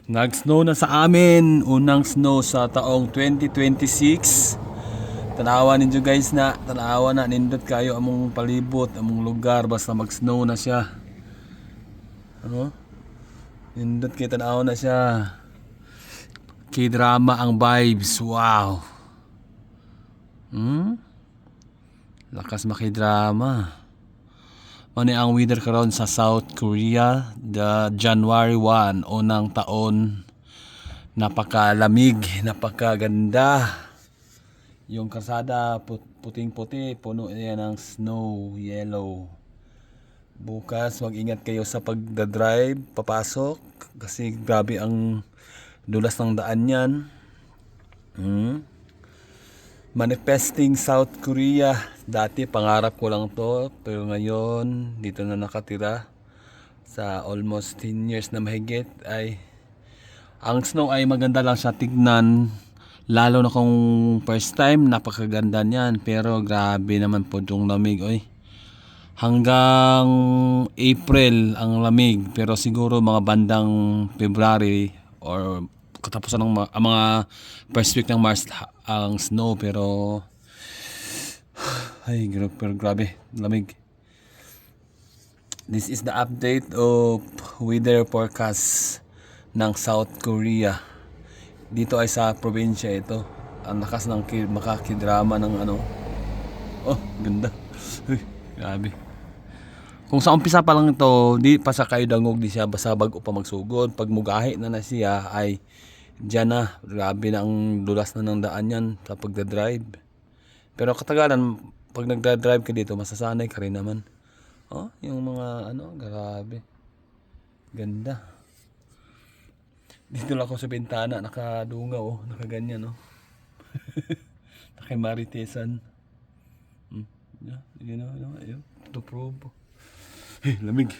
Nag-snow na sa amin. Unang snow sa taong 2026. Tanawa ninyo guys na. Tanawa na. Nindot kayo among palibot, among lugar. Basta mag-snow na siya. Ano? Nindot kayo tanawa na siya. K-drama ang vibes. Wow. Lakas maki-drama. Ano ang weather karon sa South Korea, the January 1, unang taon. Napakalamig, napakaganda. Yung kalsada puting-puti, puno yan ng snow, yellow. Bukas mag-ingat kayo sa pagdadrive, papasok kasi grabe ang dulas ng daan yan. Manifesting South Korea. Dati pangarap ko lang to, pero ngayon dito na nakatira sa almost 10 years na mahigit. Ay ang snow ay maganda lang siya tignan, lalo na kung first time, napakaganda niyan. Pero grabe naman po yung lamig, oy. Hanggang April ang lamig, pero siguro mga bandang February or katapusan ng mga first week ng March ang snow. Pero ay grabe lamig. This is the update of weather forecast ng South Korea. Dito ay sa probinsya ito. Ang lakas ng makakidrama ng ano. Oh, ganda. Uy, grabe. Kung sa umpisa pa lang ito, di pa sa kayo dangog, di siya basa bago pa magsugod. Pag mugahi na siya ay diyan na. Grabe na ang dulas na ng daan yan sa pagdadrive. Pero katagalan, pag nagdadrive ka dito, masasanay ka rin naman. Oh, yung mga ano, grabe. Ganda. Dito lang ako sa bintana, nakadungaw, oh, nakaganyan, oh. Nakimaritesan. Yeah, you know, to prove. Hey, lamig.